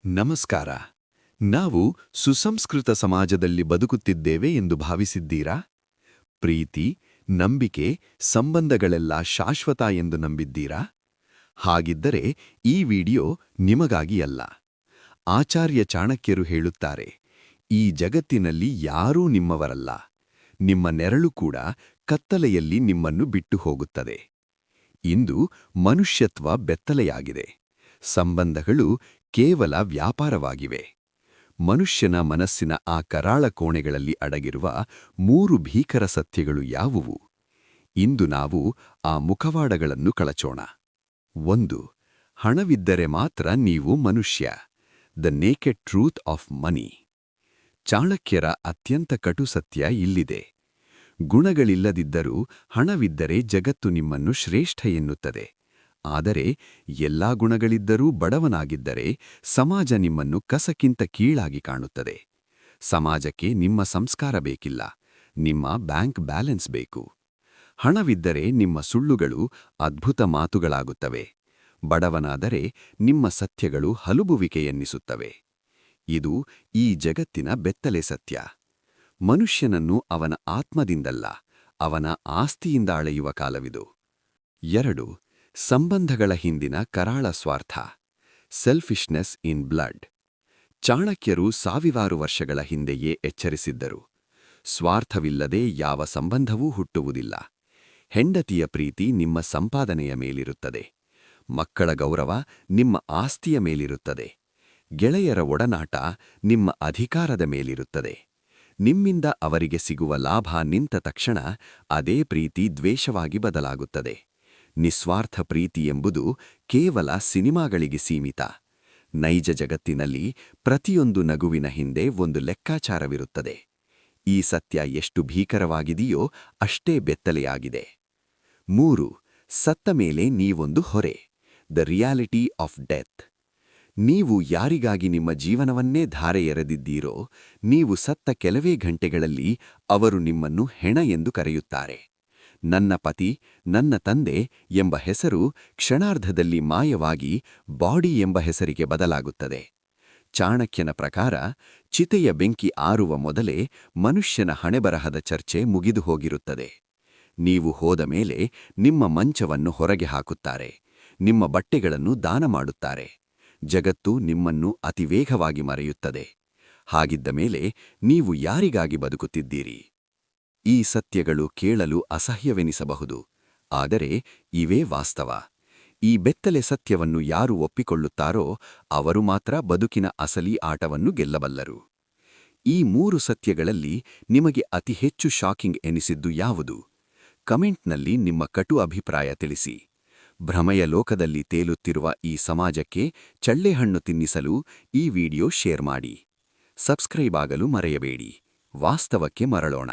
ನಮಸ್ಕಾರ. ನಾವು ಸುಸಂಸ್ಕೃತ ಸಮಾಜದಲ್ಲಿ ಬದುಕುತ್ತಿದ್ದೇವೆ ಎಂದು ಭಾವಿಸಿದ್ದೀರಾ? ಪ್ರೀತಿ, ನಂಬಿಕೆ, ಸಂಬಂಧಗಳೆಲ್ಲ ಶಾಶ್ವತ ಎಂದು ನಂಬಿದ್ದೀರಾ? ಹಾಗಿದ್ದರೆ ಈ ವಿಡಿಯೋ ನಿಮಗಾಗಿ ಅಲ್ಲ. ಆಚಾರ್ಯ ಚಾಣಕ್ಯರು ಹೇಳುತ್ತಾರೆ, ಈ ಜಗತ್ತಿನಲ್ಲಿ ಯಾರೂ ನಿಮ್ಮವರಲ್ಲ. ನಿಮ್ಮ ನೆರಳು ಕೂಡ ಕತ್ತಲೆಯಲ್ಲಿ ನಿಮ್ಮನ್ನು ಬಿಟ್ಟು ಹೋಗುತ್ತದೆ. ಇಂದು ಮನುಷ್ಯತ್ವ ಬೆತ್ತಲೆಯಾಗಿದೆ. ಸಂಬಂಧಗಳು ಕೇವಲ ವ್ಯಾಪಾರವಾಗಿವೆ. ಮನುಷ್ಯನ ಮನಸ್ಸಿನ ಆ ಕರಾಳ ಕೋಣೆಗಳಲ್ಲಿ ಅಡಗಿರುವ 3 ಭೀಕರ ಸತ್ಯಗಳು ಯಾವುವು? ಇಂದು ನಾವು ಆ ಮುಖವಾಡಗಳನ್ನು ಕಳಚೋಣ. 1. ಹಣವಿದ್ದರೆ ಮಾತ್ರ ನೀವು ಮನುಷ್ಯ. The naked truth of money. ಚಾಣಕ್ಯರ ಅತ್ಯಂತ ಕಟು ಸತ್ಯ ಇಲ್ಲಿದೆ. ಗುಣಗಳಿಲ್ಲದಿದ್ದರೂ ಹಣವಿದ್ದರೆ ಜಗತ್ತು ನಿಮ್ಮನ್ನು ಶ್ರೇಷ್ಠ ಎನ್ನುತ್ತದೆ. ಆದರೆ ಎಲ್ಲಾ ಗುಣಗಳಿದ್ದರೂ ಬಡವನಾಗಿದ್ದರೆ ಸಮಾಜ ನಿಮ್ಮನ್ನು ಕಸಕ್ಕಿಂತ ಕೀಳಾಗಿ ಕಾಣುತ್ತದೆ. ಸಮಾಜಕ್ಕೆ ನಿಮ್ಮ ಸಂಸ್ಕಾರ ಬೇಕಿಲ್ಲ, ನಿಮ್ಮ ಬ್ಯಾಂಕ್ ಬ್ಯಾಲೆನ್ಸ್ ಬೇಕು. ಹಣವಿದ್ದರೆ ನಿಮ್ಮ ಸುಳ್ಳುಗಳು ಅದ್ಭುತ ಮಾತುಗಳಾಗುತ್ತವೆ. ಬಡವನಾದರೆ ನಿಮ್ಮ ಸತ್ಯಗಳು ಹಲುಬುವಿಕೆಯೆನ್ನಿಸುತ್ತವೆ. ಇದು ಈ ಜಗತ್ತಿನ ಬೆತ್ತಲೆ ಸತ್ಯ. ಮನುಷ್ಯನನ್ನು ಅವನ ಆತ್ಮದಿಂದಲ್ಲ, ಅವನ ಆಸ್ತಿಯಿಂದ ಅಳೆಯುವ ಕಾಲವಿದು. 2. ಸಂಬಂಧಗಳ ಹಿಂದಿನ ಕರಾಳ ಸ್ವಾರ್ಥ. Selfishness in blood. ಚಾಣಕ್ಯರು ಸಾವಿರಾರು ವರ್ಷಗಳ ಹಿಂದೆಯೇ ಎಚ್ಚರಿಸಿದ್ದರು. ಸ್ವಾರ್ಥವಿಲ್ಲದೆ ಯಾವ ಸಂಬಂಧವೂ ಹುಟ್ಟುವುದಿಲ್ಲ. ಹೆಂಡತಿಯ ಪ್ರೀತಿ ನಿಮ್ಮ ಸಂಪಾದನೆಯ ಮೇಲಿರುತ್ತದೆ. ಮಕ್ಕಳ ಗೌರವ ನಿಮ್ಮ ಆಸ್ತಿಯ ಮೇಲಿರುತ್ತದೆ. ಗೆಳೆಯರ ಒಡನಾಟ ನಿಮ್ಮ ಅಧಿಕಾರದ ಮೇಲಿರುತ್ತದೆ. ನಿಮ್ಮಿಂದ ಅವರಿಗೆ ಸಿಗುವ ಲಾಭ ನಿಂತ ತಕ್ಷಣ ಅದೇ ಪ್ರೀತಿ ದ್ವೇಷವಾಗಿ ಬದಲಾಗುತ್ತದೆ. ನಿಸ್ವಾರ್ಥ ಪ್ರೀತಿ ಎಂಬುದು ಕೇವಲ ಸಿನಿಮಾಗಳಿಗೆ ಸೀಮಿತ. ನೈಜ ಜಗತ್ತಿನಲ್ಲಿ ಪ್ರತಿಯೊಂದು ನಗುವಿನ ಹಿಂದೆ ಒಂದು ಲೆಕ್ಕಾಚಾರವಿರುತ್ತದೆ. ಈ ಸತ್ಯ ಎಷ್ಟು ಭೀಕರವಾಗಿದೆಯೋ ಅಷ್ಟೇ ಬೆತ್ತಲೆಯಾಗಿದೆ. 3. ಸತ್ತ ಮೇಲೆ ನೀವೊಂದು ಹೊರೆ. The reality of death. ನೀವು ಯಾರಿಗಾಗಿ ನಿಮ್ಮ ಜೀವನವನ್ನೇ ಧಾರೆ ಎರೆದಿದ್ದೀರೋ, ನೀವು ಸತ್ತ ಕೆಲವೇ ಗಂಟೆಗಳಲ್ಲಿ ಅವರು ನಿಮ್ಮನ್ನು ಹೆಣ ಎಂದು ಕರೆಯುತ್ತಾರೆ. ನನ್ನ ಪತಿ, ನನ್ನ ತಂದೆ ಎಂಬ ಹೆಸರು ಕ್ಷಣಾರ್ಧದಲ್ಲಿ ಮಾಯವಾಗಿ ಬಾಡಿ ಎಂಬ ಹೆಸರಿಗೆ ಬದಲಾಗುತ್ತದೆ. ಚಾಣಕ್ಯನ ಪ್ರಕಾರ ಚಿತೆಯ ಬೆಂಕಿ ಆರುವ ಮೊದಲೇ ಮನುಷ್ಯನ ಹಣೆಬರಹದ ಚರ್ಚೆ ಮುಗಿದು ಹೋಗಿರುತ್ತದೆ. ನೀವು ಹೋದ ಮೇಲೆ ನಿಮ್ಮ ಮಂಚವನ್ನು ಹೊರಗೆ ಹಾಕುತ್ತಾರೆ, ನಿಮ್ಮ ಬಟ್ಟೆಗಳನ್ನು ದಾನ ಮಾಡುತ್ತಾರೆ. ಜಗತ್ತು ನಿಮ್ಮನ್ನು ಅತಿವೇಗವಾಗಿ ಮರೆಯುತ್ತದೆ. ಹಾಗಿದ್ದ ಮೇಲೆ ನೀವು ಯಾರಿಗಾಗಿ ಬದುಕುತ್ತಿದ್ದೀರಿ? ಈ ಸತ್ಯಗಳು ಕೇಳಲು ಅಸಹ್ಯವೆನಿಸಬಹುದು, ಆದರೆ ಇವೇ ವಾಸ್ತವ. ಈ ಬೆತ್ತಲೆ ಸತ್ಯವನ್ನು ಯಾರು ಒಪ್ಪಿಕೊಳ್ಳುತ್ತಾರೋ ಅವರು ಮಾತ್ರ ಬದುಕಿನ ಅಸಲಿ ಆಟವನ್ನು ಗೆಲ್ಲಬಲ್ಲರು. ಈ 3 ಸತ್ಯಗಳಲ್ಲಿ ನಿಮಗೆ ಅತಿ ಹೆಚ್ಚು ಶಾಕಿಂಗ್ ಎನಿಸಿದ್ದು ಯಾವುದು? ಕಮೆಂಟ್ನಲ್ಲಿ ನಿಮ್ಮ ಕಟು ಅಭಿಪ್ರಾಯ ತಿಳಿಸಿ. ಭ್ರಮೆಯ ಲೋಕದಲ್ಲಿ ತೇಲುತ್ತಿರುವ ಈ ಸಮಾಜಕ್ಕೆ ಚಳ್ಳೆಹಣ್ಣು ತಿನ್ನಿಸಲು ಈ ವಿಡಿಯೋ ಶೇರ್ ಮಾಡಿ. ಸಬ್ಸ್ಕ್ರೈಬ್ ಆಗಲು ಮರೆಯಬೇಡಿ. ವಾಸ್ತವಕ್ಕೆ ಮರಳೋಣ.